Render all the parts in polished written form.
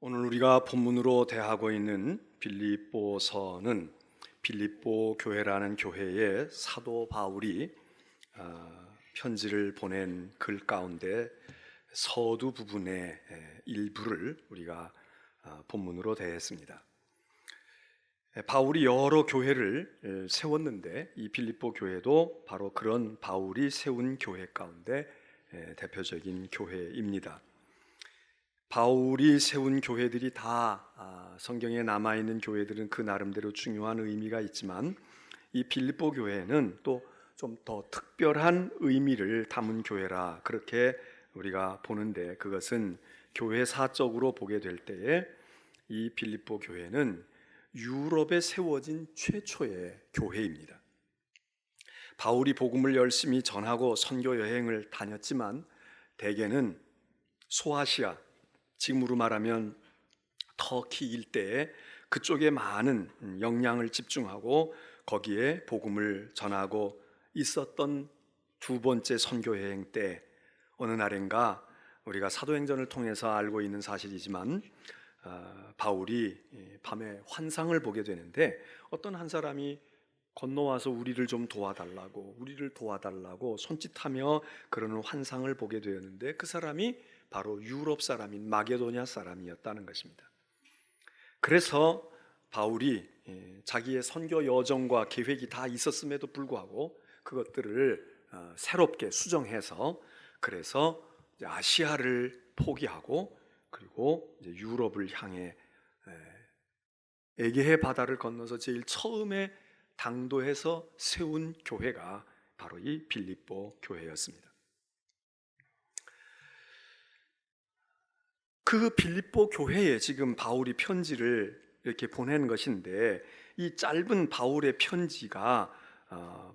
오늘 우리가 본문으로 대하고 있는 빌립보서는 빌립보 교회라는 교회에 사도 바울이 편지를 보낸 글 가운데 서두 부분의 일부를 우리가 본문으로 대했습니다. 바울이 여러 교회를 세웠는데 이 빌립보 교회도 바로 그런 바울이 세운 교회 가운데 대표적인 교회입니다. 바울이 세운 교회들이 다 성경에 남아있는 교회들은 그 나름대로 중요한 의미가 있지만 이 빌립보 교회는 또 좀 더 특별한 의미를 담은 교회라 그렇게 우리가 보는데, 그것은 교회사적으로 보게 될 때에 이 빌립보 교회는 유럽에 세워진 최초의 교회입니다. 바울이 복음을 열심히 전하고 선교 여행을 다녔지만 대개는 소아시아, 지금으로 말하면 터키 일대에 그쪽에 많은 역량을 집중하고 거기에 복음을 전하고 있었던 두 번째 선교 여행 때 어느 날인가 우리가 사도행전을 통해서 알고 있는 사실이지만 바울이 밤에 환상을 보게 되는데 어떤 한 사람이 건너와서 우리를 도와달라고 손짓하며 그러는 환상을 보게 되었는데, 그 사람이 바로 유럽 사람인 마게도냐 사람이었다는 것입니다. 그래서 바울이 자기의 선교 여정과 계획이 다 있었음에도 불구하고 그것들을 새롭게 수정해서 그래서 아시아를 포기하고 그리고 이제 유럽을 향해 에게해 바다를 건너서 제일 처음에 당도해서 세운 교회가 바로 이 빌립보 교회였습니다. 그 빌립보 교회에 지금 바울이 편지를 이렇게 보낸 것인데, 이 짧은 바울의 편지가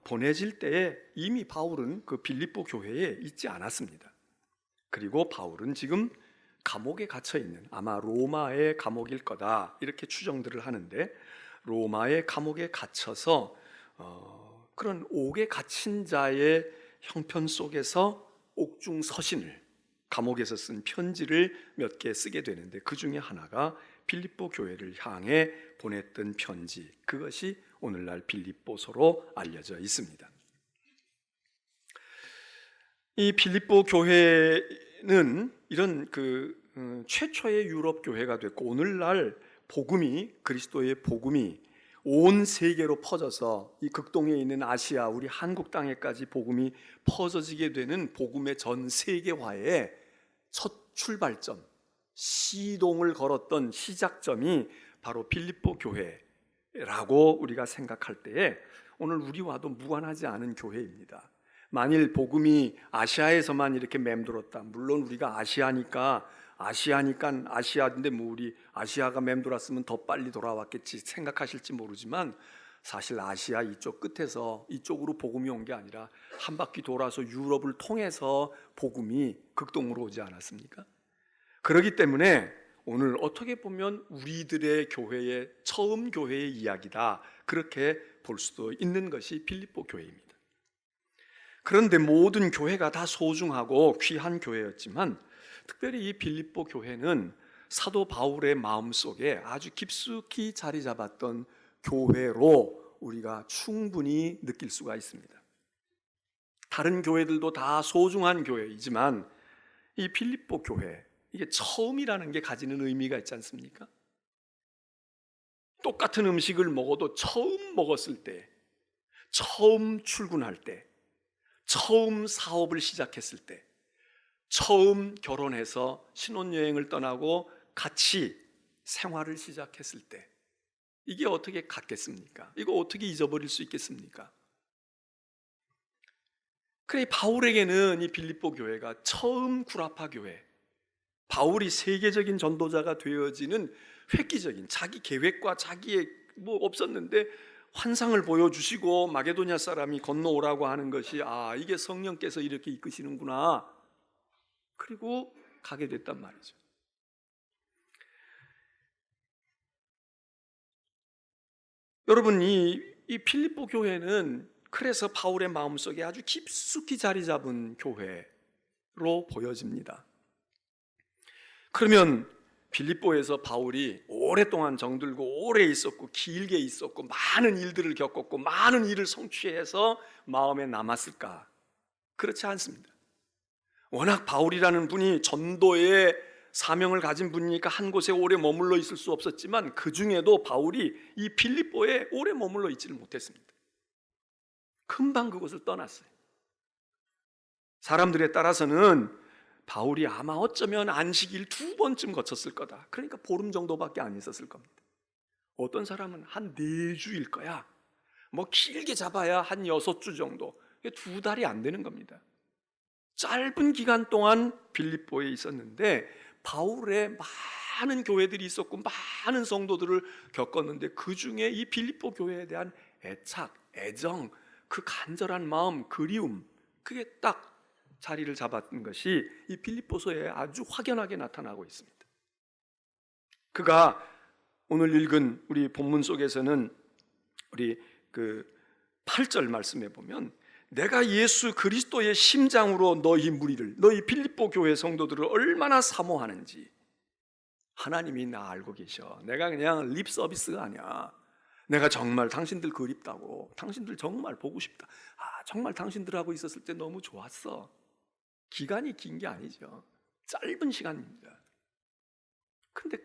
보내질 때에 이미 바울은 그 빌립보 교회에 있지 않았습니다. 그리고 바울은 지금 감옥에 갇혀 있는, 아마 로마의 감옥일 거다 이렇게 추정들을 하는데, 로마의 감옥에 갇혀서 그런 옥에 갇힌 자의 형편 속에서 옥중 서신을, 감옥에서 쓴 편지를 몇 개 쓰게 되는데, 그 중에 하나가 빌립보 교회를 향해 보냈던 편지, 그것이 오늘날 빌립보서로 알려져 있습니다. 이 빌립보 교회는 이런 최초의 유럽 교회가 됐고, 오늘날 복음이, 그리스도의 복음이 온 세계로 퍼져서 이 극동에 있는 아시아, 우리 한국 땅에까지 복음이 퍼져지게 되는 복음의 전 세계화의 첫 출발점, 시동을 걸었던 시작점이 바로 빌립보 교회라고 우리가 생각할 때에 오늘 우리와도 무관하지 않은 교회입니다. 만일 복음이 아시아에서만 이렇게 맴돌았다, 물론 우리가 아시아니까 아시아인데 뭐 우리 아시아가 맴돌았으면 더 빨리 돌아왔겠지 생각하실지 모르지만, 사실 아시아 이쪽 끝에서 이쪽으로 복음이 온 게 아니라 한 바퀴 돌아서 유럽을 통해서 복음이 극동으로 오지 않았습니까? 그렇기 때문에 오늘 어떻게 보면 우리들의 교회의 처음 교회의 이야기다, 그렇게 볼 수도 있는 것이 빌립보 교회입니다. 그런데 모든 교회가 다 소중하고 귀한 교회였지만 특별히 이 빌립보 교회는 사도 바울의 마음속에 아주 깊숙이 자리 잡았던 교회로 우리가 충분히 느낄 수가 있습니다. 다른 교회들도 다 소중한 교회이지만 이 빌립보 교회, 이게 처음이라는 게 가지는 의미가 있지 않습니까? 똑같은 음식을 먹어도 처음 먹었을 때, 처음 출근할 때, 처음 사업을 시작했을 때, 처음 결혼해서 신혼여행을 떠나고 같이 생활을 시작했을 때, 이게 어떻게 같겠습니까? 이거 어떻게 잊어버릴 수 있겠습니까? 그래, 바울에게는 이 빌립보 교회가 처음 구라파 교회, 바울이 세계적인 전도자가 되어지는 획기적인, 자기 계획과 자기의 뭐 없었는데 환상을 보여주시고 마게도냐 사람이 건너오라고 하는 것이, 이게 성령께서 이렇게 이끄시는구나, 그리고 가게 됐단 말이죠. 여러분, 이 빌립보 교회는 그래서 바울의 마음속에 아주 깊숙이 자리 잡은 교회로 보여집니다. 그러면 빌립보에서 바울이 오랫동안 정들고 오래 있었고 길게 있었고 많은 일들을 겪었고 많은 일을 성취해서 마음에 남았을까? 그렇지 않습니다. 워낙 바울이라는 분이 전도의 사명을 가진 분이니까 한 곳에 오래 머물러 있을 수 없었지만 그 중에도 바울이 이 빌립보에 오래 머물러 있지를 못했습니다. 금방 그곳을 떠났어요. 사람들에 따라서는 바울이 아마 어쩌면 안식일 2번쯤 거쳤을 거다. 그러니까 보름 정도밖에 안 있었을 겁니다. 어떤 사람은 한 4주일 거야. 뭐 길게 잡아야 한 6주 정도. 2달이 안 되는 겁니다. 짧은 기간 동안 빌립보에 있었는데 바울의 많은 교회들이 있었고 많은 성도들을 겪었는데 그 중에 이 빌립보 교회에 대한 애착, 애정, 그 간절한 마음, 그리움, 그게 딱 자리를 잡았던 것이 이 빌립보서에 아주 확연하게 나타나고 있습니다. 그가 오늘 읽은 우리 본문 속에서는 우리 그 8절 말씀에 보면 내가 예수 그리스도의 심장으로 너희 무리를, 너희 빌립보 교회 성도들을 얼마나 사모하는지 하나님이 나 알고 계셔. 내가 그냥 립 서비스가 아니야. 내가 정말 당신들 그립다고, 당신들 정말 보고 싶다. 정말 당신들하고 있었을 때 너무 좋았어. 기간이 긴 게 아니죠. 짧은 시간입니다. 근데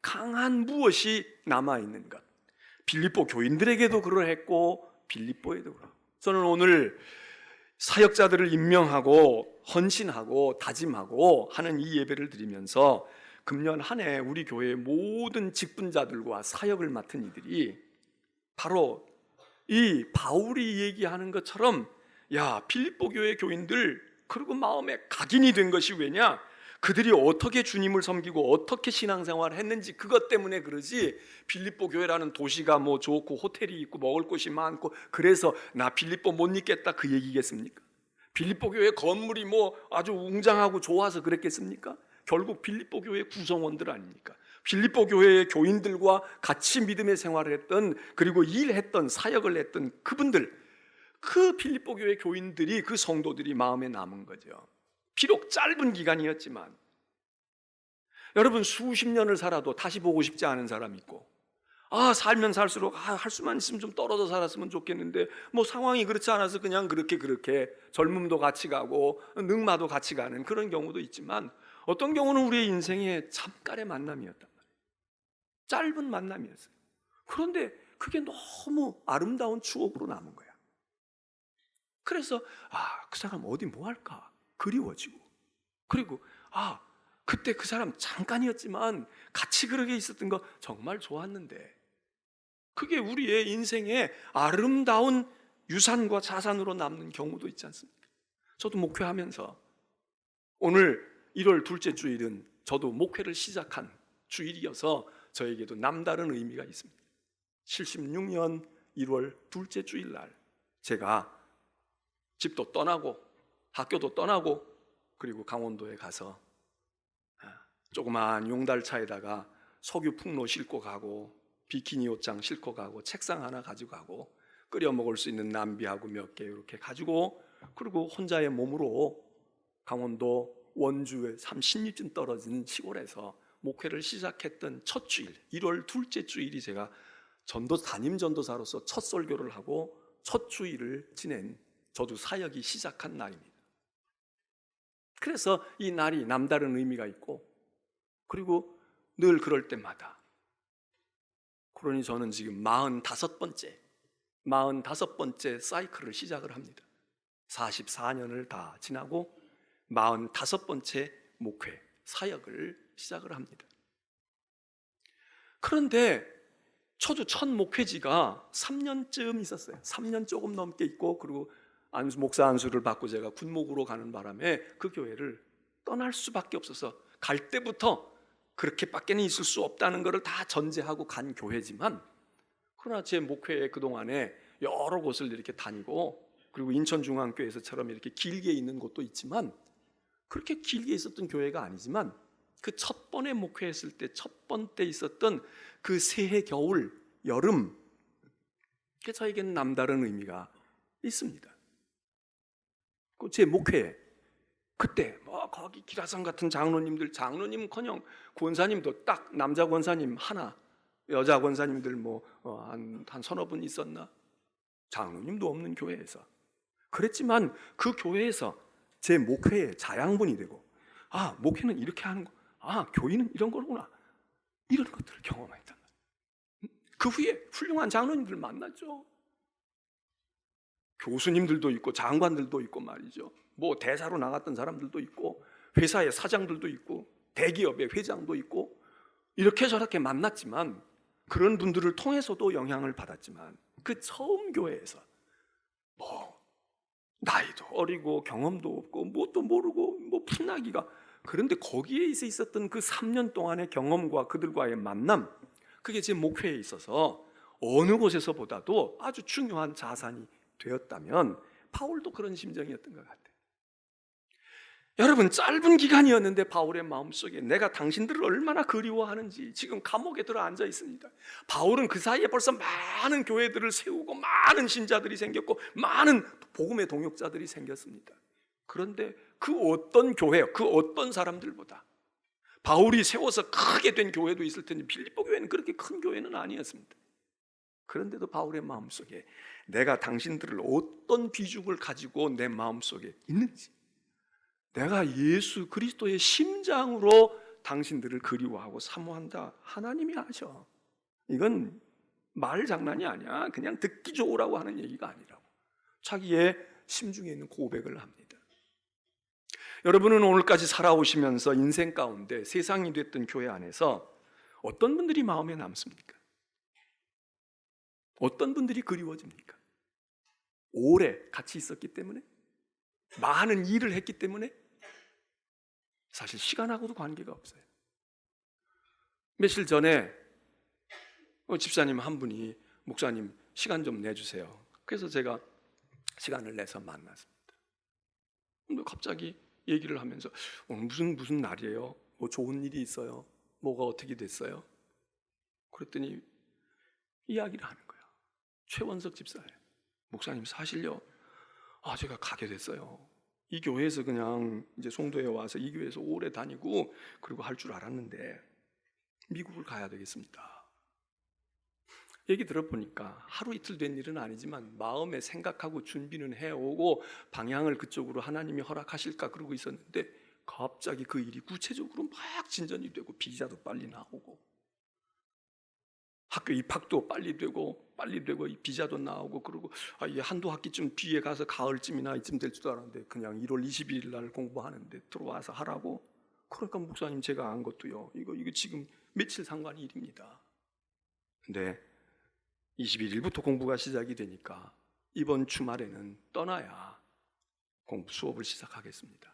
강한 무엇이 남아있는 것. 빌립보 교인들에게도 그러했고 빌립보에도 그러고. 저는 오늘 사역자들을 임명하고 헌신하고 다짐하고 하는 이 예배를 드리면서 금년 한 해 우리 교회의 모든 직분자들과 사역을 맡은 이들이 바로 이 바울이 얘기하는 것처럼 빌립보 교회 교인들 그리고 마음에 각인이 된 것이 왜냐? 그들이 어떻게 주님을 섬기고 어떻게 신앙생활을 했는지 그것 때문에 그러지 빌립보 교회라는 도시가 뭐 좋고 호텔이 있고 먹을 곳이 많고 그래서 나 빌립보 못 있겠다 그 얘기겠습니까? 빌립보 교회 건물이 뭐 아주 웅장하고 좋아서 그랬겠습니까? 결국 빌립보 교회 구성원들 아닙니까? 빌립보 교회의 교인들과 같이 믿음의 생활을 했던 그리고 일했던 사역을 했던 그분들, 그 빌립보 교회 교인들이 그 성도들이 마음에 남은 거죠. 비록 짧은 기간이었지만 여러분 수십 년을 살아도 다시 보고 싶지 않은 사람이 있고 살면 살수록 할 수만 있으면 좀 떨어져 살았으면 좋겠는데 뭐 상황이 그렇지 않아서 그냥 그렇게 젊음도 같이 가고 늙마도 같이 가는 그런 경우도 있지만 어떤 경우는 우리의 인생의 잠깐의 만남이었단 말이에요. 짧은 만남이었어요. 그런데 그게 너무 아름다운 추억으로 남은 거야. 그래서 그 사람 어디 뭐 할까 그리워지고 그리고 그때 그 사람 잠깐이었지만 같이 그러게 있었던 거 정말 좋았는데 그게 우리의 인생의 아름다운 유산과 자산으로 남는 경우도 있지 않습니까? 저도 목회하면서 오늘 1월 둘째 주일은 저도 목회를 시작한 주일이어서 저에게도 남다른 의미가 있습니다. 76년 1월 둘째 주일 날 제가 집도 떠나고 학교도 떠나고 그리고 강원도에 가서 조그만 용달차에다가 석유 풍로 싣고 가고 비키니 옷장 싣고 가고 책상 하나 가지고 가고 끓여 먹을 수 있는 냄비하고 몇 개 이렇게 가지고 그리고 혼자의 몸으로 강원도 원주에 30리쯤 떨어진 시골에서 목회를 시작했던 첫 주일 1월 둘째 주일이 제가 담임 전도사로서 첫 설교를 하고 첫 주일을 지낸 저도 사역이 시작한 날입니다. 그래서 이 날이 남다른 의미가 있고 그리고 늘 그럴 때마다 그러니 저는 지금 45번째 사이클을 시작을 합니다. 44년을 다 지나고 45번째 목회, 사역을 시작을 합니다. 그런데 저도 첫 목회지가 3년쯤 있었어요. 3년 조금 넘게 있고 그리고 목사 안수를 받고 제가 군목으로 가는 바람에 그 교회를 떠날 수밖에 없어서 갈 때부터 그렇게밖에는 있을 수 없다는 것을 다 전제하고 간 교회지만 그러나 제 목회에 그동안에 여러 곳을 이렇게 다니고 그리고 인천중앙교회에서처럼 이렇게 길게 있는 곳도 있지만 그렇게 길게 있었던 교회가 아니지만 그 첫 번에 목회했을 때 첫 번 때 있었던 그 새해 겨울 여름 그게 저에게는 남다른 의미가 있습니다. 제 목회 그때 저기 기라성 같은 장로님은커녕 권사님도 딱 남자 권사님 하나, 여자 권사님들 한 서너 분 있었나? 장로님도 없는 교회에서. 그랬지만 그 교회에서 제 목회의 자양분이 되고, 목회는 이렇게 하는 거, 교인은 이런 거구나, 이런 것들을 경험했단 말이에요. 그 후에 훌륭한 장로님들 만났죠. 교수님들도 있고 장관들도 있고 말이죠. 대사로 나갔던 사람들도 있고 회사의 사장들도 있고 대기업의 회장도 있고 이렇게 저렇게 만났지만, 그런 분들을 통해서도 영향을 받았지만, 그 처음 교회에서 나이도 어리고 경험도 없고 뭣도 모르고 풋나기가, 그런데 거기에 있었던 그 3년 동안의 경험과 그들과의 만남, 그게 제 목회에 있어서 어느 곳에서보다도 아주 중요한 자산이 되었다면 바울도 그런 심정이었던 것 같아요. 여러분, 짧은 기간이었는데 바울의 마음속에 내가 당신들을 얼마나 그리워하는지 지금 감옥에 들어 앉아 있습니다. 바울은 그 사이에 벌써 많은 교회들을 세우고 많은 신자들이 생겼고 많은 복음의 동역자들이 생겼습니다. 그런데 그 어떤 교회, 그 어떤 사람들보다 바울이 세워서 크게 된 교회도 있을 텐데 빌립보 교회는 그렇게 큰 교회는 아니었습니다. 그런데도 바울의 마음속에 내가 당신들을 어떤 비중을 가지고 내 마음속에 있는지, 내가 예수 그리스도의 심장으로 당신들을 그리워하고 사모한다, 하나님이 아셔. 이건 말 장난이 아니야. 그냥 듣기 좋으라고 하는 얘기가 아니라고 자기의 심중에 있는 고백을 합니다. 여러분은 오늘까지 살아오시면서 인생 가운데 세상이 됐던 교회 안에서 어떤 분들이 마음에 남습니까? 어떤 분들이 그리워집니까? 오래 같이 있었기 때문에? 많은 일을 했기 때문에? 사실 시간하고도 관계가 없어요. 며칠 전에 집사님 한 분이 목사님 시간 좀 내주세요. 그래서 제가 시간을 내서 만났습니다. 근데 갑자기 얘기를 하면서 오늘 무슨 날이에요? 좋은 일이 있어요? 뭐가 어떻게 됐어요? 그랬더니 이야기를 하는 거예요. 최원석 집사예요. 목사님 사실요, 제가 가게 됐어요. 이 교회에서 그냥 이제 송도에 와서 이 교회에서 오래 다니고 그리고 할 줄 알았는데 미국을 가야 되겠습니다. 얘기 들어보니까 하루 이틀 된 일은 아니지만 마음에 생각하고 준비는 해오고 방향을 그쪽으로 하나님이 허락하실까 그러고 있었는데 갑자기 그 일이 구체적으로 막 진전이 되고 비자도 빨리 나오고 학교 입학도 빨리 되고 이 비자도 나오고, 그리고 이 한두 학기쯤 뒤에 가서 가을쯤이나 이쯤 될 줄 알았는데 그냥 1월 22일 날 공부하는데 들어와서 하라고. 그러니까 목사님 제가 안 것도요, 이거 지금 며칠 상관 일입니다. 근데 21일부터 공부가 시작이 되니까 이번 주말에는 떠나야 공부 수업을 시작하겠습니다.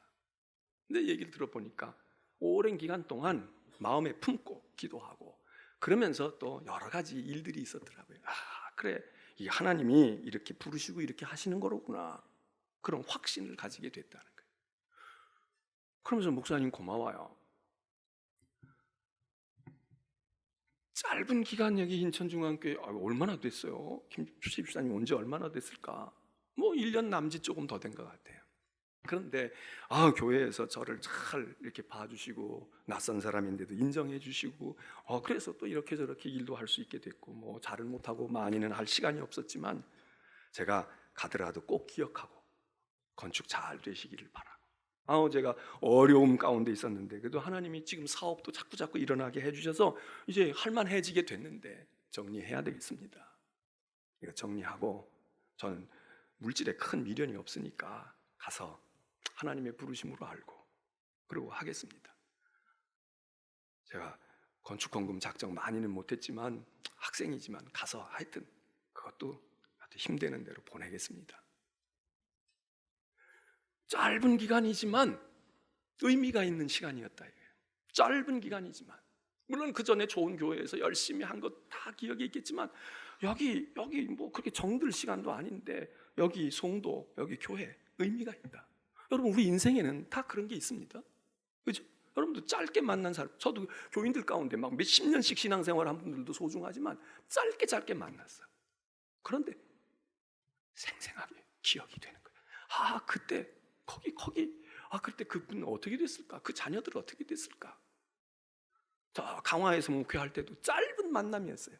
근데 얘기를 들어보니까 오랜 기간 동안 마음에 품고 기도하고 그러면서 또 여러 가지 일들이 있었더라고요. 그래, 이 하나님이 이렇게 부르시고 이렇게 하시는 거로구나, 그런 확신을 가지게 됐다는 거예요. 그러면서 목사님 고마워요. 짧은 기간 여기 인천중앙교회 얼마나 됐어요? 김주식 집사님 온 지 얼마나 됐을까? 1년 남짓 조금 더 된 것 같아요. 그런데 교회에서 저를 잘 이렇게 봐주시고 낯선 사람인데도 인정해 주시고 그래서 또 이렇게 저렇게 일도 할 수 있게 됐고 잘은 못하고 많이는 할 시간이 없었지만 제가 가더라도 꼭 기억하고 건축 잘 되시기를 바라고, 제가 어려움 가운데 있었는데 그래도 하나님이 지금 사업도 자꾸 일어나게 해주셔서 이제 할만해지게 됐는데 정리해야 되겠습니다. 이거 정리하고 저는 물질에 큰 미련이 없으니까 가서 하나님의 부르심으로 알고 그러고 하겠습니다. 제가 건축헌금 작정 많이는 못했지만 학생이지만 가서 하여튼 그것도 힘되는 대로 보내겠습니다. 짧은 기간이지만 의미가 있는 시간이었다 이거예요. 짧은 기간이지만 물론 그 전에 좋은 교회에서 열심히 한 것 다 기억이 있겠지만 여기 그렇게 정들 시간도 아닌데 여기 송도, 여기 교회 의미가 있다. 여러분, 우리 인생에는 다 그런 게 있습니다. 그죠? 여러분도 짧게 만난 사람, 저도 교인들 가운데 막 몇십 년씩 신앙생활 한 분들도 소중하지만 짧게 만났어요. 그런데 생생하게 기억이 되는 거예요. 그때 거기 그때 그분은 어떻게 됐을까? 그 자녀들은 어떻게 됐을까? 저 강화에서 목회할 때도 짧은 만남이었어요.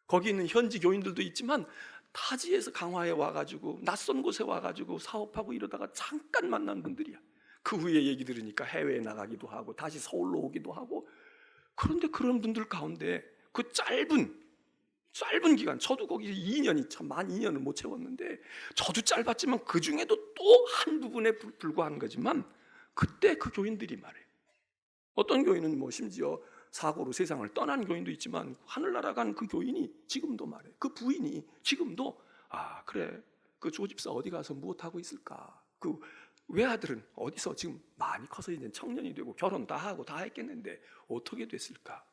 거기 있는 현지 교인들도 있지만 타지에서 강화에 와가지고 낯선 곳에 와가지고 사업하고 이러다가 잠깐 만난 분들이야. 그 후에 얘기 들으니까 해외에 나가기도 하고 다시 서울로 오기도 하고. 그런데 그런 분들 가운데 그 짧은 기간, 저도 거기 2년이 참 만 2년을 못 채웠는데 저도 짧았지만 그 중에도 또 한 부분에 불과한 거지만 그때 그 교인들이 말해요. 어떤 교인은 뭐 심지어 사고로 세상을 떠난 교인도 있지만 하늘나라 간 그 교인이 지금도 말해. 그 부인이 지금도 그래 그 조집사 어디 가서 무엇하고 있을까? 그 외아들은 어디서 지금 많이 커서 이제 청년이 되고 결혼 다 하고 다 했겠는데 어떻게 됐을까?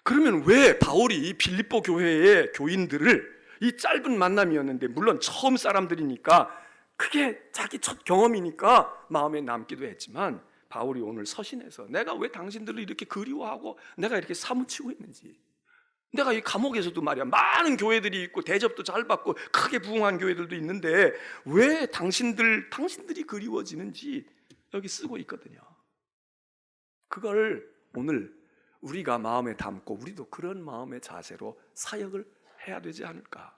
그러면 왜 바울이 빌립보 교회의 교인들을 이 짧은 만남이었는데 물론 처음 사람들이니까 그게 자기 첫 경험이니까 마음에 남기도 했지만 바울이 오늘 서신에서 내가 왜 당신들을 이렇게 그리워하고 내가 이렇게 사무치고 있는지, 내가 이 감옥에서도 말이야 많은 교회들이 있고 대접도 잘 받고 크게 부흥한 교회들도 있는데 왜 당신들이 그리워지는지 여기 쓰고 있거든요. 그걸 오늘 우리가 마음에 담고 우리도 그런 마음의 자세로 사역을 해야 되지 않을까.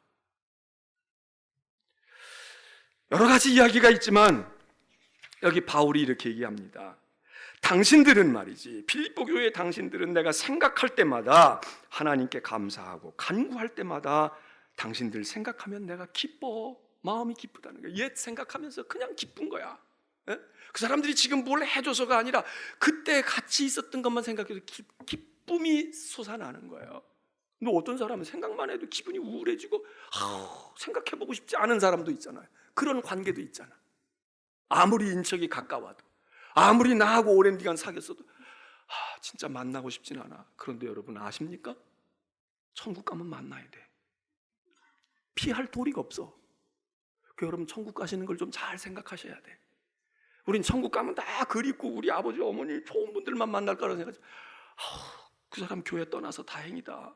여러 가지 이야기가 있지만 여기 바울이 이렇게 얘기합니다. 당신들은 말이지, 빌립보 교회의 당신들은 내가 생각할 때마다 하나님께 감사하고 간구할 때마다 당신들 생각하면 내가 기뻐. 마음이 기쁘다는 거야. 옛 생각하면서 그냥 기쁜 거야. 그 사람들이 지금 뭘 해줘서가 아니라 그때 같이 있었던 것만 생각해도 기쁨이 솟아나는 거예요. 근데 어떤 사람은 생각만 해도 기분이 우울해지고 생각해보고 싶지 않은 사람도 있잖아요. 그런 관계도 있잖아. 아무리 인척이 가까워도, 아무리 나하고 오랜 기간 사귀었어도 진짜 만나고 싶진 않아. 그런데 여러분 아십니까? 천국 가면 만나야 돼. 피할 도리가 없어. 여러분 천국 가시는 걸 좀 잘 생각하셔야 돼. 우린 천국 가면 다 그립고 우리 아버지 어머니 좋은 분들만 만날 거라고 생각하지. 그 사람 교회 떠나서 다행이다.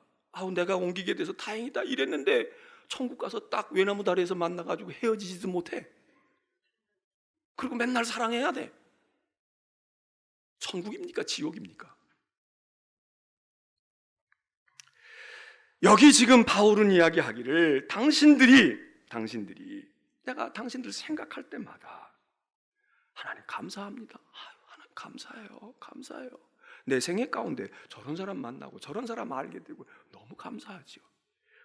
내가 옮기게 돼서 다행이다 이랬는데 천국 가서 딱 외나무 다리에서 만나가지고 헤어지지도 못해. 그리고 맨날 사랑해야 돼. 천국입니까? 지옥입니까? 여기 지금 바울은 이야기하기를 당신들이 내가 당신들 생각할 때마다 하나님 감사합니다. 하나님 감사해요. 내 생애 가운데 저런 사람 만나고 저런 사람 알게 되고 너무 감사하죠.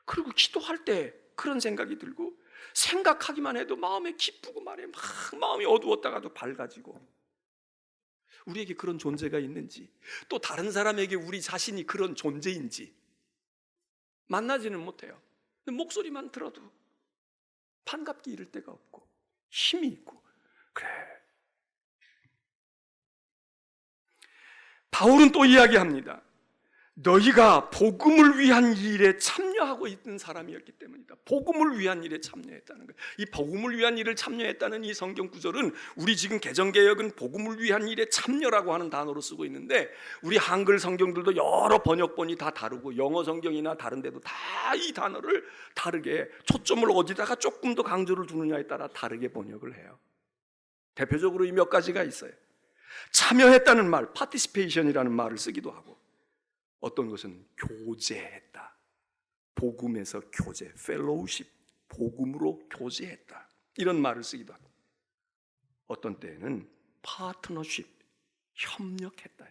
그리고 기도할 때 그런 생각이 들고 생각하기만 해도 마음에 기쁘고 말이에요. 막 마음이 어두웠다가도 밝아지고. 우리에게 그런 존재가 있는지, 또 다른 사람에게 우리 자신이 그런 존재인지 만나지는 못해요. 근데 목소리만 들어도 반갑게 이를 데가 없고 힘이 있고 그래. 바울은 또 이야기합니다. 너희가 복음을 위한 일에 참여하고 있는 사람이었기 때문이다. 복음을 위한 일에 참여했다는 거예요. 이 복음을 위한 일을 참여했다는 이 성경 구절은 우리 지금 개정개혁은 복음을 위한 일에 참여라고 하는 단어로 쓰고 있는데 우리 한글 성경들도 여러 번역본이 다 다르고 영어 성경이나 다른 데도 다 이 단어를 다르게 초점을 어디다가 조금 더 강조를 두느냐에 따라 다르게 번역을 해요. 대표적으로 이 몇 가지가 있어요. 참여했다는 말, participation이라는 말을 쓰기도 하고, 어떤 것은 교제했다. 복음에서 교제, fellowship, 복음으로 교제했다. 이런 말을 쓰기도 합니다. 어떤 때에는 partnership, 협력했다.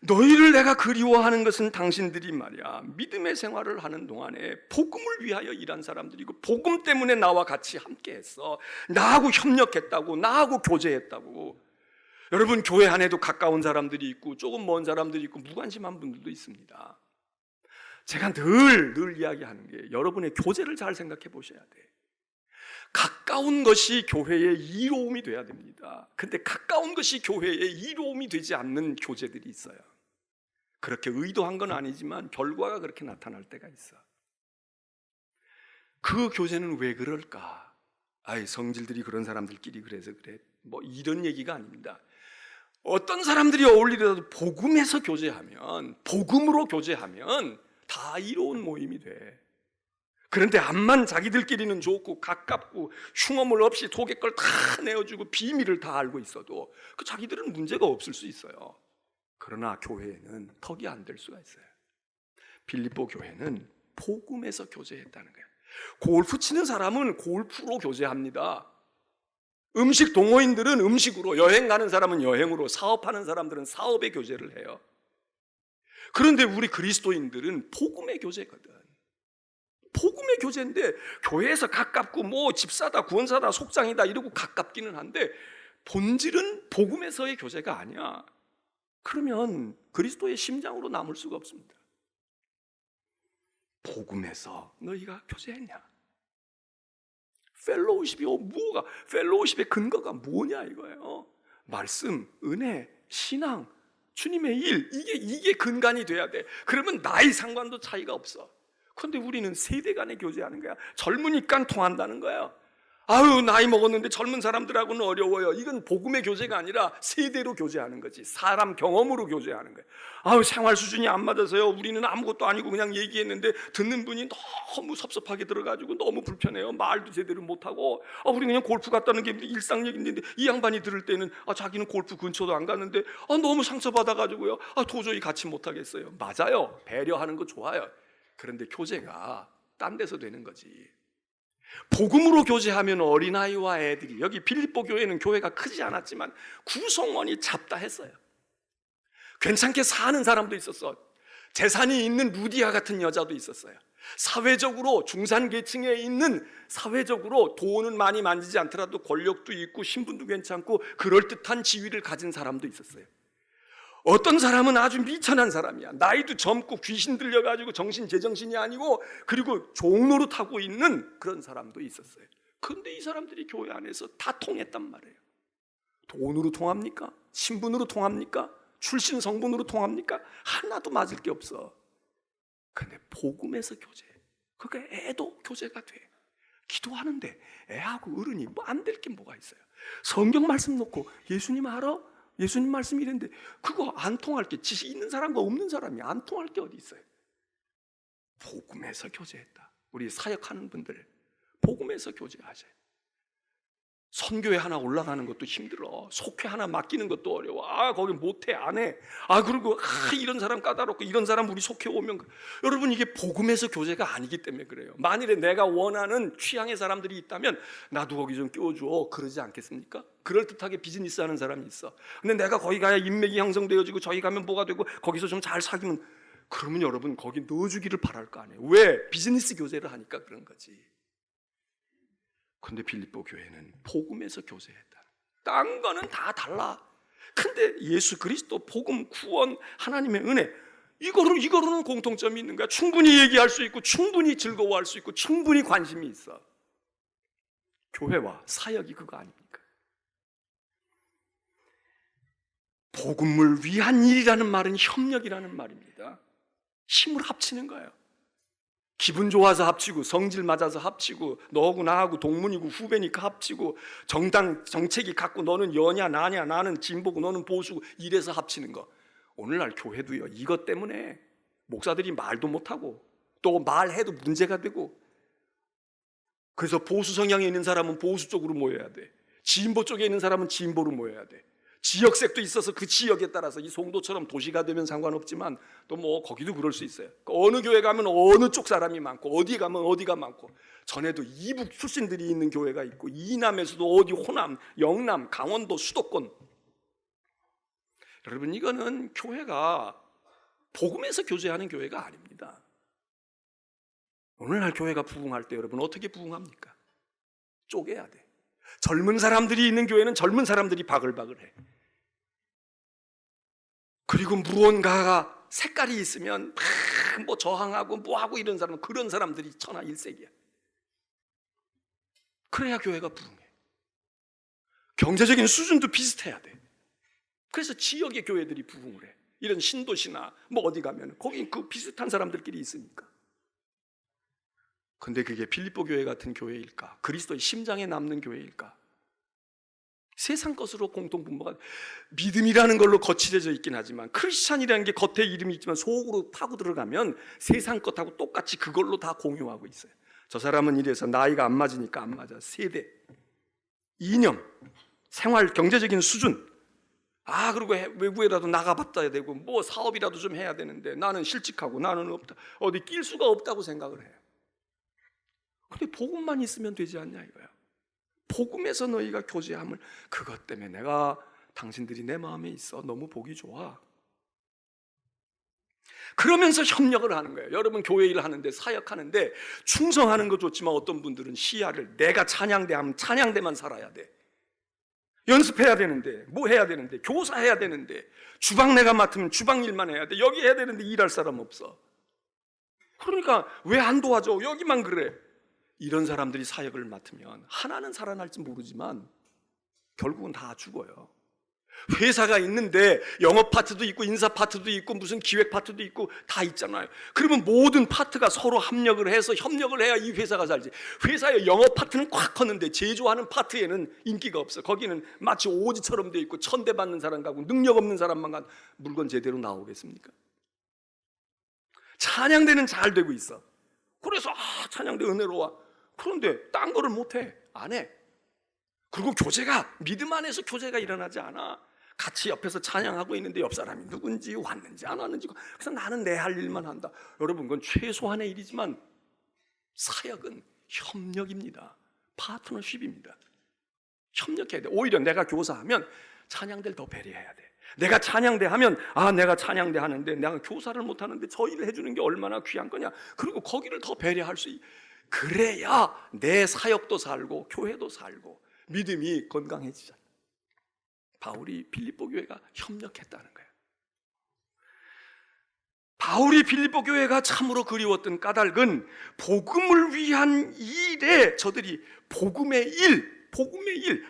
너희를 내가 그리워하는 것은 당신들이 말이야 믿음의 생활을 하는 동안에 복음을 위하여 일한 사람들이고 복음 때문에 나와 같이 함께했어. 나하고 협력했다고, 나하고 교제했다고. 여러분 교회 안에도 가까운 사람들이 있고 조금 먼 사람들이 있고 무관심한 분들도 있습니다. 제가 늘 이야기하는 게 여러분의 교제를 잘 생각해 보셔야 돼. 가까운 것이 교회의 이로움이 돼야 됩니다. 근데 가까운 것이 교회의 이로움이 되지 않는 교제들이 있어요. 그렇게 의도한 건 아니지만 결과가 그렇게 나타날 때가 있어. 그 교제는 왜 그럴까? 성질들이 그런 사람들끼리 그래서 그래. 뭐 이런 얘기가 아닙니다. 어떤 사람들이 어울리더라도 복음에서 교제하면, 복음으로 교제하면 다 이로운 모임이 돼. 그런데 암만 자기들끼리는 좋고 가깝고 흉어물 없이 속의 걸 다 내어주고 비밀을 다 알고 있어도 그 자기들은 문제가 없을 수 있어요. 그러나 교회에는 턱이 안 될 수가 있어요. 빌립보 교회는 복음에서 교제했다는 거예요. 골프 치는 사람은 골프로 교제합니다. 음식 동호인들은 음식으로, 여행 가는 사람은 여행으로, 사업하는 사람들은 사업의 교제를 해요. 그런데 우리 그리스도인들은 복음의 교제거든. 복음의 교제인데 교회에서 가깝고 뭐 집사다, 구원사다, 속장이다 이러고 가깝기는 한데 본질은 복음에서의 교제가 아니야. 그러면 그리스도의 심장으로 남을 수가 없습니다. 복음에서 너희가 교제했냐? 펠로우십이 뭐가, 펠로우십의 근거가 뭐냐 이거예요. 말씀, 은혜, 신앙, 주님의 일, 이게 근간이 돼야 돼. 그러면 나이 상관도 차이가 없어. 그런데 우리는 세대 간에 교제하는 거야. 젊으니까 통한다는 거예요. 아유, 나이 먹었는데 젊은 사람들하고는 어려워요. 이건 복음의 교제가 아니라 세대로 교제하는 거지. 사람 경험으로 교제하는 거예요. 아유, 생활 수준이 안 맞아서요. 우리는 아무것도 아니고 그냥 얘기했는데 듣는 분이 너무 섭섭하게 들어가지고 너무 불편해요. 말도 제대로 못하고. 우리 그냥 골프 갔다는 게 일상 얘기인데 이 양반이 들을 때는 자기는 골프 근처도 안 갔는데 너무 상처받아가지고요. 도저히 같이 못하겠어요. 맞아요. 배려하는 거 좋아요. 그런데 교제가 딴 데서 되는 거지. 복음으로 교제하면 어린아이와 애들이, 여기 빌립보 교회는 교회가 크지 않았지만 구성원이 잡다했어요. 괜찮게 사는 사람도 있었어. 재산이 있는 루디아 같은 여자도 있었어요. 사회적으로 중산계층에 있는, 사회적으로 돈은 많이 만지지 않더라도 권력도 있고 신분도 괜찮고 그럴듯한 지위를 가진 사람도 있었어요. 어떤 사람은 아주 미천한 사람이야. 나이도 젊고 귀신 들려가지고 정신 제정신이 아니고 그리고 종로를 타고 있는 그런 사람도 있었어요. 그런데 이 사람들이 교회 안에서 다 통했단 말이에요. 돈으로 통합니까? 신분으로 통합니까? 출신 성분으로 통합니까? 하나도 맞을 게 없어. 근데 복음에서 교제, 그게 애도 교제가 돼. 기도하는데 애하고 어른이 뭐 안 될 게 뭐가 있어요. 성경 말씀 놓고 예수님 알아? 예수님 말씀이 이랬는데 그거 안 통할 게, 지식 있는 사람과 없는 사람이 안 통할 게 어디 있어요. 복음에서 교제했다. 우리 사역하는 분들 복음에서 교제하세요. 선교회 하나 올라가는 것도 힘들어. 속회 하나 맡기는 것도 어려워. 거기 못해, 안 해. 그리고 이런 사람 까다롭고 이런 사람 우리 속회 오면. 여러분, 이게 복음에서 교제가 아니기 때문에 그래요. 만일에 내가 원하는 취향의 사람들이 있다면 나도 거기 좀 껴줘, 그러지 않겠습니까? 그럴듯하게 비즈니스 하는 사람이 있어. 근데 내가 거기 가야 인맥이 형성되어지고 저기 가면 뭐가 되고 거기서 좀 잘 사귀면, 그러면 여러분 거기 넣어주기를 바랄 거 아니에요. 왜? 비즈니스 교제를 하니까 그런 거지. 근데 빌립보 교회는 복음에서 교제했다. 딴 거는 다 달라. 근데 예수 그리스도, 복음, 구원, 하나님의 은혜, 이거로는 공통점이 있는 거야. 충분히 얘기할 수 있고 충분히 즐거워할 수 있고 충분히 관심이 있어. 교회와 사역이 그거 아닙니까? 복음을 위한 일이라는 말은 협력이라는 말입니다. 힘을 합치는 거예요. 기분 좋아서 합치고, 성질 맞아서 합치고, 너하고 나하고 동문이고 후배니까 합치고, 정책이 같고 너는 여냐 나냐, 나는 진보고 너는 보수고, 이래서 합치는 거. 오늘날 교회도요, 이것 때문에 목사들이 말도 못하고 또 말해도 문제가 되고, 그래서 보수 성향에 있는 사람은 보수 쪽으로 모여야 돼. 진보 쪽에 있는 사람은 진보로 모여야 돼. 지역색도 있어서 그 지역에 따라서, 이 송도처럼 도시가 되면 상관없지만 또 뭐 거기도 그럴 수 있어요. 어느 교회 가면 어느 쪽 사람이 많고 어디 가면 어디가 많고, 전에도 이북 출신들이 있는 교회가 있고 이남에서도 어디 호남, 영남, 강원도, 수도권. 여러분, 이거는 교회가 복음에서 교제하는 교회가 아닙니다. 오늘날 교회가 부흥할 때 여러분 어떻게 부흥합니까? 쪼개야 돼. 젊은 사람들이 있는 교회는 젊은 사람들이 바글바글해. 그리고 무언가가 색깔이 있으면 뭐 저항하고 뭐하고 이런 사람은, 그런 사람들이 천하일색이야. 그래야 교회가 부흥해. 경제적인 수준도 비슷해야 돼. 그래서 지역의 교회들이 부흥을 해. 이런 신도시나 뭐 어디 가면 거기 그 비슷한 사람들끼리 있으니까. 근데 그게 빌립보 교회 같은 교회일까? 그리스도의 심장에 남는 교회일까? 세상 것으로 공통분모가, 믿음이라는 걸로 거칠어져 있긴 하지만, 크리스찬이라는 게 겉에 이름이 있지만 속으로 파고 들어가면 세상 것하고 똑같이 그걸로 다 공유하고 있어요. 저 사람은 이래서 나이가 안 맞으니까 안 맞아. 세대, 이념, 생활, 경제적인 수준. 그리고 외국에라도 나가봤다 되고 뭐 사업이라도 좀 해야 되는데 나는 실직하고 나는 없다. 어디 낄 수가 없다고 생각을 해요. 근데 복음만 있으면 되지 않냐 이거야. 복음에서 너희가 교제함을, 그것 때문에 내가 당신들이 내 마음에 있어. 너무 보기 좋아. 그러면서 협력을 하는 거예요. 여러분 교회 일 하는데, 사역하는데 충성하는 거 좋지만 어떤 분들은 시야를, 내가 찬양대 하면 찬양대만 살아야 돼. 연습해야 되는데, 뭐 해야 되는데, 교사해야 되는데, 주방 내가 맡으면 주방 일만 해야 돼. 여기 해야 되는데 일할 사람 없어. 그러니까 왜 안 도와줘? 여기만 그래. 이런 사람들이 사역을 맡으면 하나는 살아날지 모르지만 결국은 다 죽어요. 회사가 있는데 영업 파트도 있고 인사 파트도 있고 무슨 기획 파트도 있고 다 있잖아요. 그러면 모든 파트가 서로 합력을 해서 협력을 해야 이 회사가 살지. 회사의 영업 파트는 꽉 컸는데 제조하는 파트에는 인기가 없어. 거기는 마치 오지처럼 돼 있고 천대받는 사람 가고 능력 없는 사람만 가. 물건 제대로 나오겠습니까? 찬양대는 잘 되고 있어. 그래서 찬양대 은혜로워. 그런데 딴 거를 못해. 안 해. 그리고 교제가, 믿음 안에서 교제가 일어나지 않아. 같이 옆에서 찬양하고 있는데 옆 사람이 누군지 왔는지 안 왔는지, 그래서 나는 내 할 일만 한다. 여러분, 그건 최소한의 일이지만 사역은 협력입니다. 파트너십입니다. 협력해야 돼. 오히려 내가 교사하면 찬양대를 더 배려해야 돼. 내가 찬양대 하면 내가 찬양대 하는데 내가 교사를 못하는데 저 일을 해주는 게 얼마나 귀한 거냐. 그리고 거기를 더 배려할 수 있어. 그래야 내 사역도 살고 교회도 살고 믿음이 건강해지잖아. 바울이 빌립보 교회가 협력했다는 거예요. 바울이 빌립보 교회가 참으로 그리웠던 까닭은 복음을 위한 일에 저들이 복음의 일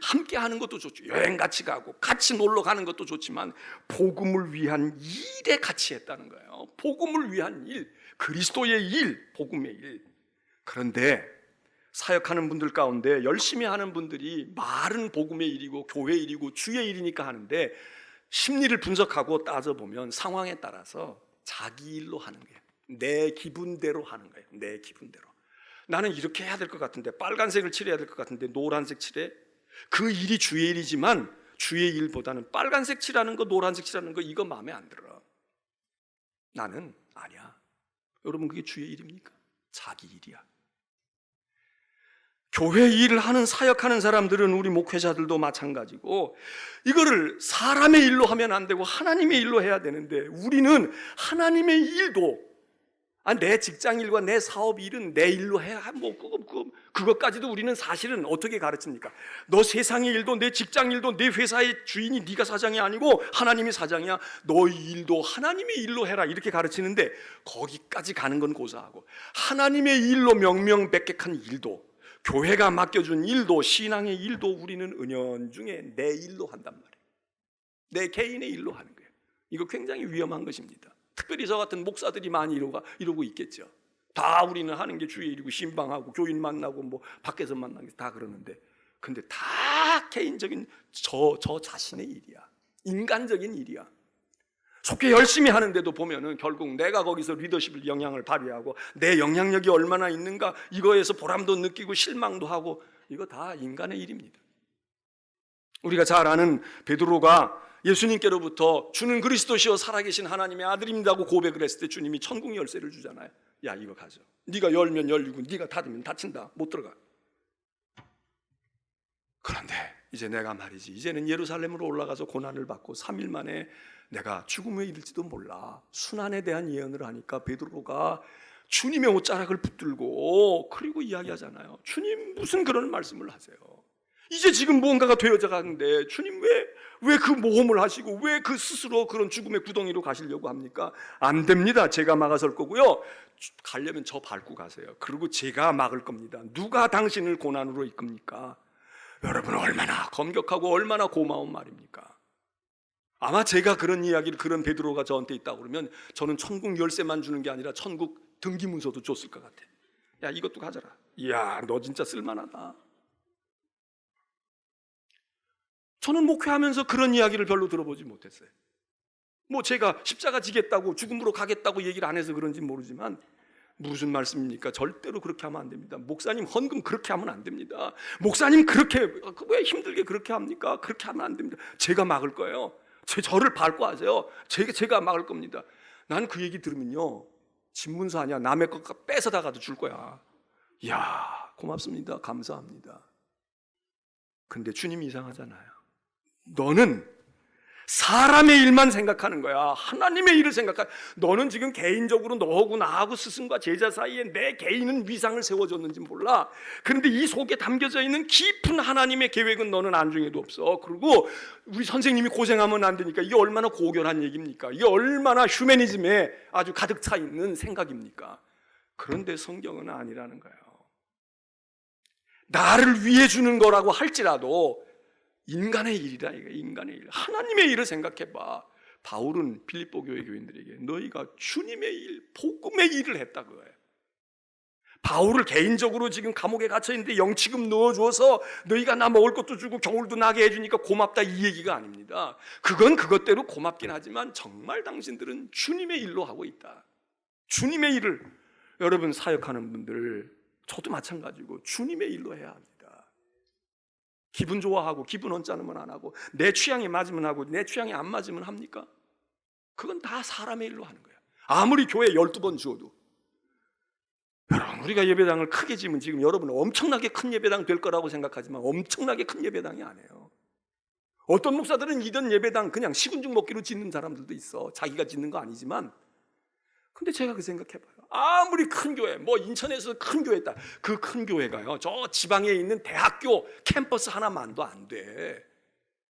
함께 하는 것도 좋죠. 여행 같이 가고 같이 놀러 가는 것도 좋지만 복음을 위한 일에 같이 했다는 거예요. 복음을 위한 일, 그리스도의 일, 복음의 일. 그런데 사역하는 분들 가운데 열심히 하는 분들이 말은 복음의 일이고 교회 일이고 주의 일이니까 하는데 심리를 분석하고 따져보면 상황에 따라서 자기 일로 하는 거예요. 내 기분대로 하는 거예요. 내 기분대로. 나는 이렇게 해야 될 것 같은데 빨간색을 칠해야 될 것 같은데 노란색 칠해. 그 일이 주의 일이지만 주의 일보다는 빨간색 칠하는 거, 노란색 칠하는 거, 이거 마음에 안 들어. 나는 아니야. 여러분, 그게 주의 일입니까? 자기 일이야. 교회 일을 하는, 사역하는 사람들은, 우리 목회자들도 마찬가지고, 이거를 사람의 일로 하면 안 되고 하나님의 일로 해야 되는데, 우리는 하나님의 일도, 내 직장 일과 내 사업 일은 내 일로 해야, 그것까지도 우리는 사실은 어떻게 가르칩니까? 너 세상의 일도, 내 직장 일도, 내 회사의 주인이 네가 사장이 아니고 하나님이 사장이야. 너의 일도 하나님의 일로 해라, 이렇게 가르치는데, 거기까지 가는 건 고사하고, 하나님의 일로 명명백백한 일도, 교회가 맡겨준 일도, 신앙의 일도 우리는 은연중에 내 일로 한단 말이에요. 내 개인의 일로 하는 거예요. 이거 굉장히 위험한 것입니다. 특별히 저 같은 목사들이 많이 이러고 있겠죠. 다 우리는 하는 게 주의 일이고 신방하고 교인 만나고 뭐 밖에서 만나는 게 다 그러는데, 근데 다 개인적인 저 자신의 일이야. 인간적인 일이야. 속히 열심히 하는데도 보면은 결국 내가 거기서 리더십을 영향을 발휘하고 내 영향력이 얼마나 있는가, 이거에서 보람도 느끼고 실망도 하고, 이거 다 인간의 일입니다. 우리가 잘 아는 베드로가 예수님께로부터 주는 그리스도시요 살아계신 하나님의 아들입니다고 고백을 했을 때 주님이 천국 열쇠를 주잖아요. 야, 이거 가져. 네가 열면 열리고 네가 닫으면 닫힌다. 못 들어가. 그런데 이제 내가 말이지, 이제는 예루살렘으로 올라가서 고난을 받고 3일 만에 내가 죽음에 이를지도 몰라. 순환에 대한 예언을 하니까 베드로가 주님의 옷자락을 붙들고 그리고 이야기하잖아요. 주님, 무슨 그런 말씀을 하세요? 이제 지금 무언가가 되어져 가는데 주님 왜 그 모험을 하시고 왜 그 스스로 그런 죽음의 구덩이로 가시려고 합니까? 안 됩니다. 제가 막아설 거고요. 가려면 저 밟고 가세요. 그리고 제가 막을 겁니다. 누가 당신을 고난으로 이끕니까? 여러분, 얼마나 감격하고 얼마나 고마운 말입니까? 아마 제가 그런 이야기를, 그런 베드로가 저한테 있다고 그러면 저는 천국 열쇠만 주는 게 아니라 천국 등기문서도 줬을 것 같아. 야, 이것도 가져라. 이야, 너 진짜 쓸만하다. 저는 목회하면서 그런 이야기를 별로 들어보지 못했어요. 뭐 제가 십자가 지겠다고, 죽음으로 가겠다고 얘기를 안 해서 그런지 모르지만 무슨 말씀입니까? 절대로 그렇게 하면 안 됩니다. 목사님 헌금 그렇게 하면 안 됩니다. 목사님 그렇게 왜 힘들게 그렇게 합니까? 그렇게 하면 안 됩니다. 제가 막을 거예요. 저를 밟고 하세요. 제가 막을 겁니다. 나는 그 얘기 들으면요, 집문서 아니야. 남의 것 뺏어다가도 줄 거야. 이야, 고맙습니다. 감사합니다. 근데 주님이 이상하잖아요. 너는 사람의 일만 생각하는 거야. 하나님의 일을 생각하. 너는 지금 개인적으로 너하고 나하고 스승과 제자 사이에 내 개인은 위상을 세워줬는지 몰라. 그런데 이 속에 담겨져 있는 깊은 하나님의 계획은 너는 안중에도 없어. 그리고 우리 선생님이 고생하면 안 되니까 이게 얼마나 고결한 얘기입니까? 이게 얼마나 휴머니즘에 아주 가득 차 있는 생각입니까? 그런데 성경은 아니라는 거예요. 나를 위해 주는 거라고 할지라도 인간의 일이다. 이거 인간의 일. 하나님의 일을 생각해봐. 바울은 빌립보 교회 교인들에게 너희가 주님의 일, 복음의 일을 했다 그거예요. 바울을 개인적으로 지금 감옥에 갇혀있는데 영치금 넣어줘서 너희가 나 먹을 것도 주고 겨울도 나게 해주니까 고맙다 이 얘기가 아닙니다. 그건 그것대로 고맙긴 하지만 정말 당신들은 주님의 일로 하고 있다. 주님의 일을, 여러분 사역하는 분들, 저도 마찬가지고 주님의 일로 해야 합니다. 기분 좋아하고 기분 언짢으면 안 하고 내 취향에 맞으면 하고 내 취향에 안 맞으면 합니까? 그건 다 사람의 일로 하는 거야. 아무리 교회 12번 주어도. 여러분, 우리가 예배당을 크게 지으면 지금 여러분 엄청나게 큰 예배당 될 거라고 생각하지만 엄청나게 큰 예배당이 아니에요. 어떤 목사들은 이런 예배당 그냥 식은죽 먹기로 짓는 사람들도 있어. 자기가 짓는 거 아니지만. 근데 제가 그 생각해봐요. 아무리 큰 교회, 뭐 인천에서 큰 교회 있다. 그 큰 교회가요, 저 지방에 있는 대학교 캠퍼스 하나만도 안 돼.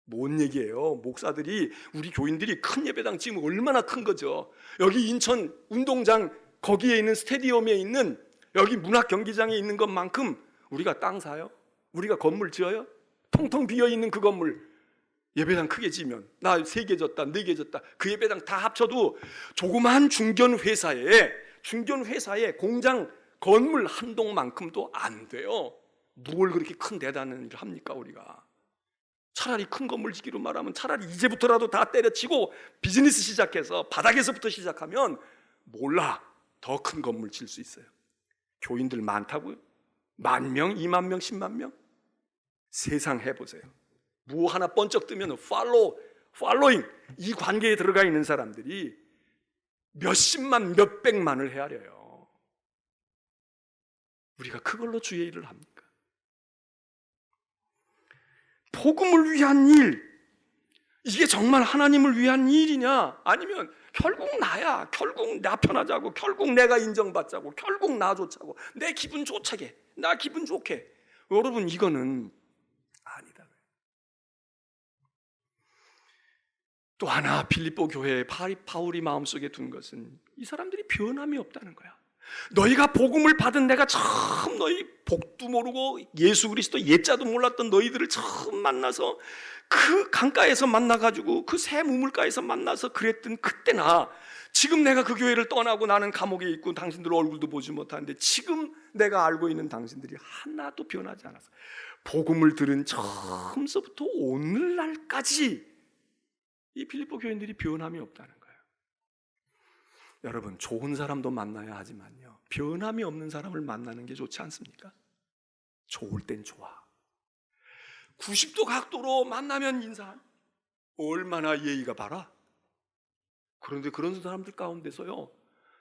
뭔 얘기예요? 목사들이, 우리 교인들이 큰 예배당 지으면 얼마나 큰 거죠. 여기 인천 운동장 거기에 있는 스테디움에 있는 여기 문학 경기장에 있는 것만큼 우리가 땅 사요? 우리가 건물 지어요? 텅텅 비어있는 그 건물 예배당 크게 지면 나 3개 졌다 4개 졌다 그 예배당 다 합쳐도 조그마한 중견 회사에 공장 건물 한 동만큼도 안 돼요. 뭘 그렇게 큰 대단한 일을 합니까? 우리가 차라리 큰 건물 지기로 말하면 차라리 이제부터라도 다 때려치고 비즈니스 시작해서 바닥에서부터 시작하면 몰라 더 큰 건물 질 수 있어요. 교인들 많다고요? 10,000명, 20,000명, 100,000명? 세상 해보세요. 뭐 하나 번쩍 뜨면 팔로잉 이 관계에 들어가 있는 사람들이 몇십만 몇백만을 헤아려요. 우리가 그걸로 주의 일을 합니까? 복음을 위한 일, 이게 정말 하나님을 위한 일이냐? 아니면 결국 나야, 결국 나 편하자고, 결국 내가 인정받자고, 결국 나 좋자고, 내 기분 좋차게, 나 기분 좋게. 여러분, 이거는 아니다. 또 하나 빌립보 교회에 바울이 마음속에 둔 것은 이 사람들이 변함이 없다는 거야. 너희가 복음을 받은 내가 처음 너희 복도 모르고 예수 그리스도 예자도 몰랐던 너희들을 처음 만나서 그 강가에서 만나가지고 그 새 우물가에서 만나서 그랬던 그때나 지금 내가 그 교회를 떠나고 나는 감옥에 있고 당신들 얼굴도 보지 못하는데 지금 내가 알고 있는 당신들이 하나도 변하지 않았어. 복음을 들은 처음서부터 오늘날까지 이 빌립보 교인들이 변함이 없다는 거예요. 여러분, 좋은 사람도 만나야 하지만요, 변함이 없는 사람을 만나는 게 좋지 않습니까? 좋을 땐 좋아. 90도 각도로 만나면 인사 얼마나 예의가 바라. 그런데 그런 사람들 가운데서요,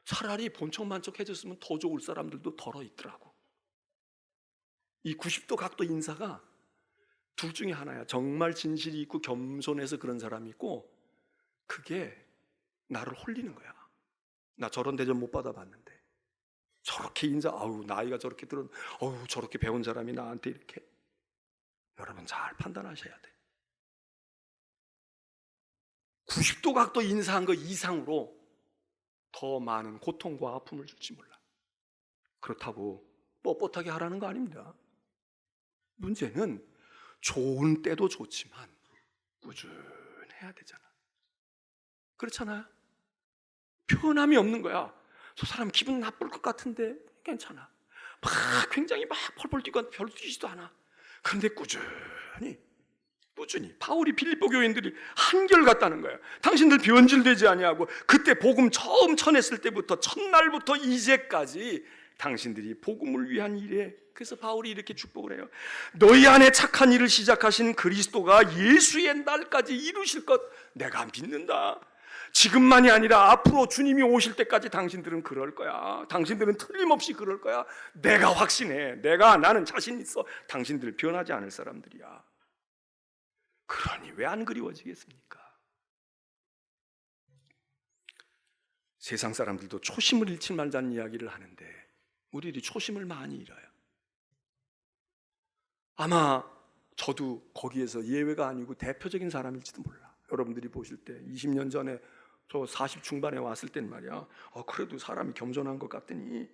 차라리 본척만척해졌으면 더 좋을 사람들도 덜어 있더라고. 이 90도 각도 인사가 둘 중에 하나야. 정말 진실이 있고 겸손해서 그런 사람이 있고, 그게 나를 홀리는 거야. 나 저런 대접 못 받아봤는데 저렇게 인사, 아우 나이가 저렇게 들은, 어우 저렇게 배운 사람이 나한테 이렇게. 여러분 잘 판단하셔야 돼. 90도 각도 인사한 거 이상으로 더 많은 고통과 아픔을 줄지 몰라. 그렇다고 뻣뻣하게 하라는 거 아닙니다. 문제는 좋은 때도 좋지만 꾸준해야 되잖아. 그렇잖아요? 변함이 없는 거야. 저 사람 기분 나쁠 것 같은데 괜찮아. 굉장히 펄펄 뛰고 별로 뛰지도 않아. 그런데 꾸준히 꾸준히 바울이 빌립보 교인들이 한결같다는 거예요. 당신들 변질되지 아니하고 그때 복음 처음 전했을 때부터 첫날부터 이제까지 당신들이 복음을 위한 일에, 그래서 바울이 이렇게 축복을 해요. 너희 안에 착한 일을 시작하신 그리스도가 예수의 날까지 이루실 것 내가 믿는다. 지금만이 아니라 앞으로 주님이 오실 때까지 당신들은 그럴 거야. 당신들은 틀림없이 그럴 거야. 내가 확신해. 나는 자신 있어. 당신들 변하지 않을 사람들이야. 그러니 왜 안 그리워지겠습니까? 세상 사람들도 초심을 잃지 말자는 이야기를 하는데 우리들이 초심을 많이 잃어요. 아마 저도 거기에서 예외가 아니고 대표적인 사람일지도 몰라. 여러분들이 보실 때 20년 전에 저 40 중반에 왔을 땐 말이야, 그래도 사람이 겸손한 것 같더니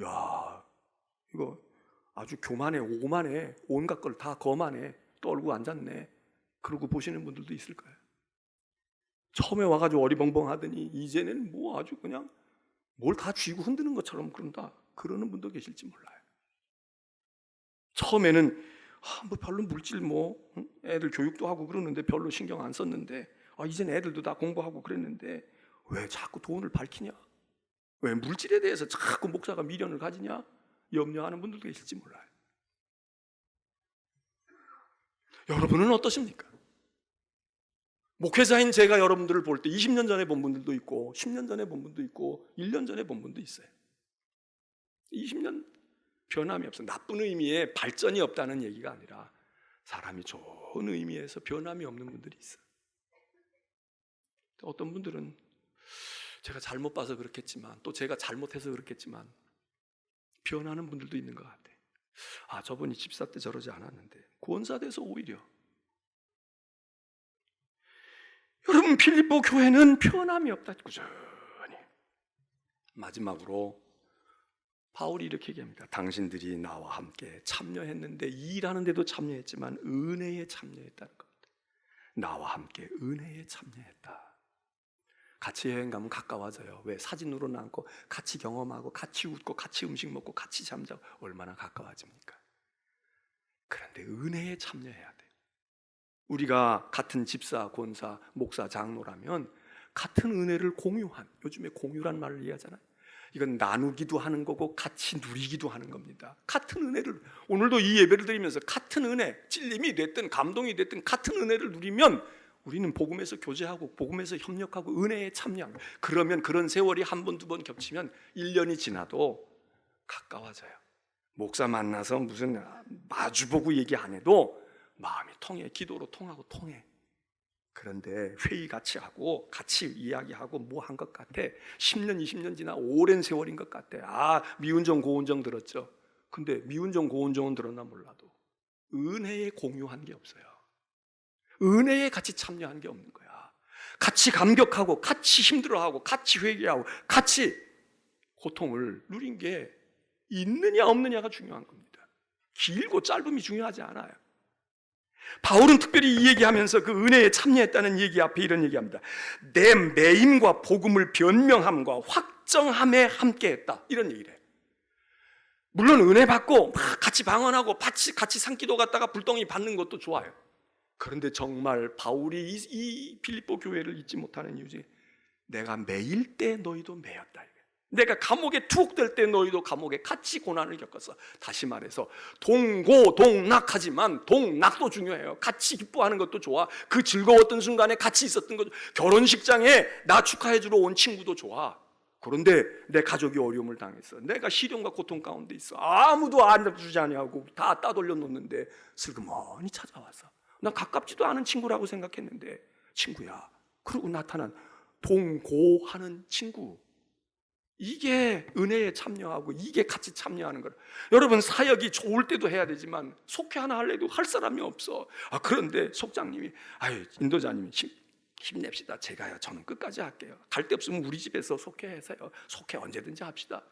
야, 이거 아주 교만해, 오만해, 온갖 걸 다 거만해, 떨고 앉았네, 그러고 보시는 분들도 있을 거예요. 처음에 와가지고 어리벙벙하더니 이제는 뭐 아주 그냥 뭘 다 쥐고 흔드는 것처럼 그런다, 그러는 분도 계실지 몰라요. 처음에는 뭐 별로 물질 애들 교육도 하고 그러는데 별로 신경 안 썼는데 이젠 애들도 다 공부하고 그랬는데 왜 자꾸 돈을 밝히냐? 왜 물질에 대해서 자꾸 목사가 미련을 가지냐? 염려하는 분들도 계실지 몰라요. 여러분은 어떠십니까? 목회자인 제가 여러분들을 볼 때 20년 전에 본 분들도 있고 10년 전에 본 분도 있고 1년 전에 본 분도 있어요. 20년 변함이 없어. 나쁜 의미의 발전이 없다는 얘기가 아니라 사람이 좋은 의미에서 변함이 없는 분들이 있어요. 어떤 분들은 제가 잘못 봐서 그렇겠지만 또 제가 잘못해서 그렇겠지만 변하는 분들도 있는 것 같아. 저분이 집사 때 저러지 않았는데 권사 돼서 오히려. 여러분, 빌립보 교회는 변함이 없다, 꾸준히. 마지막으로 바울이 이렇게 얘기합니다. 당신들이 나와 함께 참여했는데, 일하는데도 참여했지만 은혜에 참여했다는 겁니다. 나와 함께 은혜에 참여했다. 같이 여행 가면 가까워져요. 왜? 사진으로 남고 같이 경험하고 같이 웃고 같이 음식 먹고 같이 잠자고 얼마나 가까워집니까? 그런데 은혜에 참여해야 돼요. 우리가 같은 집사, 권사, 목사, 장로라면 같은 은혜를 공유한, 요즘에 공유란 말을 이해하잖아요. 이건 나누기도 하는 거고 같이 누리기도 하는 겁니다. 같은 은혜를, 오늘도 이 예배를 드리면서 같은 은혜, 찔림이 됐든 감동이 됐든 같은 은혜를 누리면 우리는 복음에서 교제하고 복음에서 협력하고 은혜에 참여하고, 그러면 그런 세월이 한 번, 두 번 겹치면 1년이 지나도 가까워져요. 목사 만나서 무슨 마주보고 얘기 안 해도 마음이 통해, 기도로 통하고 통해. 그런데 회의 같이 하고 같이 이야기하고 뭐 한 것 같아. 10년, 20년 지나 오랜 세월인 것 같아. 미운정, 고운정 들었죠. 근데 미운정, 고운정은 들었나 몰라도 은혜에 공유한 게 없어요. 은혜에 같이 참여한 게 없는 거야. 같이 감격하고 같이 힘들어하고 같이 회개하고 같이 고통을 누린 게 있느냐 없느냐가 중요한 겁니다. 길고 짧음이 중요하지 않아요. 바울은 특별히 이 얘기하면서 그 은혜에 참여했다는 얘기 앞에 이런 얘기합니다. 내 매임과 복음을 변명함과 확정함에 함께했다, 이런 얘기를 해요. 물론 은혜 받고 막 같이 방언하고 같이 산기도 갔다가 불덩이 받는 것도 좋아요. 그런데 정말 바울이 이 빌립보 교회를 잊지 못하는 이유지, 내가 매일 때 너희도 매였다. 내가 감옥에 투옥될 때 너희도 감옥에 같이 고난을 겪었어. 다시 말해서 동고동락하지만 동락도 중요해요. 같이 기뻐하는 것도 좋아. 그 즐거웠던 순간에 같이 있었던 것도, 결혼식장에 나 축하해 주러 온 친구도 좋아. 그런데 내 가족이 어려움을 당했어. 내가 시련과 고통 가운데 있어. 아무도 안아주지 아니하고 다 따돌려 놓는데 슬그머니 찾아와서, 나 가깝지도 않은 친구라고 생각했는데 친구야. 그러고 나타난 동고하는 친구. 이게 은혜에 참여하고 이게 같이 참여하는 거예요. 여러분, 사역이 좋을 때도 해야 되지만 속회 하나 할래도 할 사람이 없어. 그런데 속장님이 인도자님이 힘냅시다. 저는 끝까지 할게요. 갈 데 없으면 우리 집에서 속회해서요. 속회 언제든지 합시다.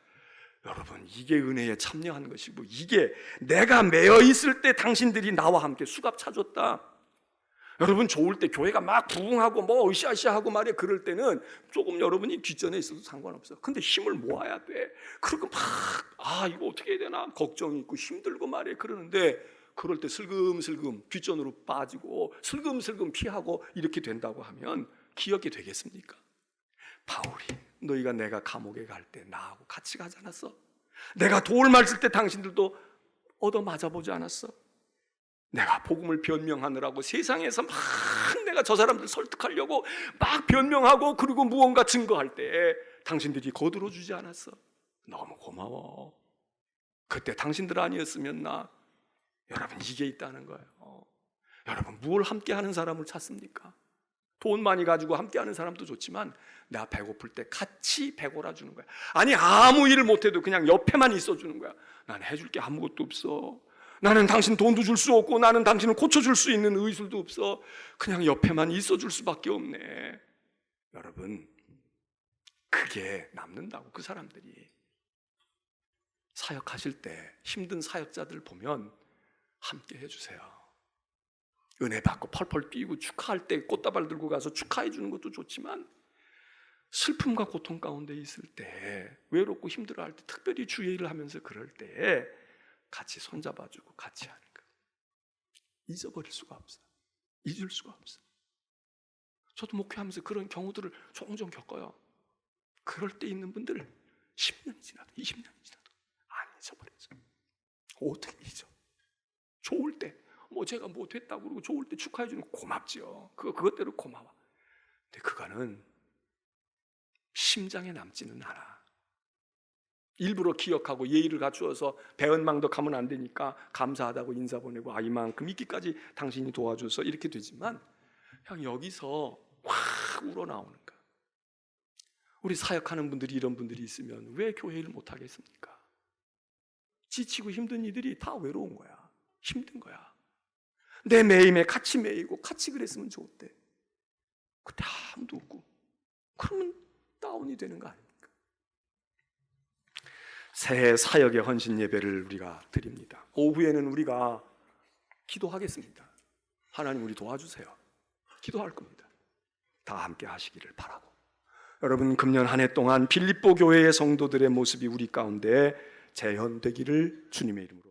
여러분, 이게 은혜에 참여하는 것이고, 이게 내가 매여 있을 때 당신들이 나와 함께 수갑 차줬다. 여러분, 좋을 때 교회가 막 부흥하고 뭐 으쌰으쌰하고 말이야, 그럴 때는 조금 여러분이 뒷전에 있어도 상관없어. 근데 힘을 모아야 돼. 그리고 막 이거 어떻게 해야 되나 걱정이 있고 힘들고 말이야, 그러는데 그럴 때 슬금슬금 뒷전으로 빠지고 슬금슬금 피하고 이렇게 된다고 하면 기억이 되겠습니까? 바울이 너희가 내가 감옥에 갈 때 나하고 같이 가지 않았어? 내가 돌 맞을 때 당신들도 얻어 맞아보지 않았어? 내가 복음을 변명하느라고 세상에서 막 내가 저 사람들 설득하려고 막 변명하고 그리고 무언가 증거할 때 당신들이 거들어주지 않았어? 너무 고마워. 그때 당신들 아니었으면 나. 여러분, 이게 있다는 거예요. 여러분, 무엇을 함께하는 사람을 찾습니까? 돈 많이 가지고 함께하는 사람도 좋지만 내가 배고플 때 같이 배고라 주는 거야. 아니, 아무 일을 못해도 그냥 옆에만 있어주는 거야. 난 해줄 게 아무것도 없어. 나는 당신 돈도 줄 수 없고 나는 당신을 고쳐줄 수 있는 의술도 없어. 그냥 옆에만 있어줄 수밖에 없네. 여러분, 그게 남는다고. 그 사람들이 사역하실 때 힘든 사역자들 보면 함께 해주세요. 은혜 받고 펄펄 뛰고 축하할 때 꽃다발 들고 가서 축하해 주는 것도 좋지만 슬픔과 고통 가운데 있을 때, 외롭고 힘들어할 때, 특별히 주의 일을 하면서 그럴 때 같이 손잡아주고 같이 하는 거 잊어버릴 수가 없어요. 잊을 수가 없어요. 저도 목회하면서 그런 경우들을 종종 겪어요. 그럴 때 있는 분들 10년이 지나도 20년이 지나도 안 잊어버려져. 어떻게 잊어? 좋을 때 제가 뭐 됐다고 그러고 좋을 때 축하해 주는 거 고맙죠. 그것대로 고마워. 근데 그거는 심장에 남지는 않아. 일부러 기억하고 예의를 갖추어서 배은망덕 하면 안 되니까 감사하다고 인사 보내고 이만큼 있기까지 당신이 도와줘서 이렇게 되지만 그냥 여기서 확 우러나오는 거야. 우리 사역하는 분들이 이런 분들이 있으면 왜 교회 일을 못 하겠습니까? 지치고 힘든 이들이 다 외로운 거야. 힘든 거야. 내 매임에 같이 매이고 같이 그랬으면 좋을때 그때 아무도 없고 그러면 다운이 되는 거 아닙니까? 새해 사역의 헌신 예배를 우리가 드립니다. 오후에는 우리가 기도하겠습니다. 하나님 우리 도와주세요. 기도할 겁니다. 다 함께 하시기를 바라고, 여러분 금년 한 해 동안 빌립보 교회의 성도들의 모습이 우리 가운데 재현되기를 주님의 이름으로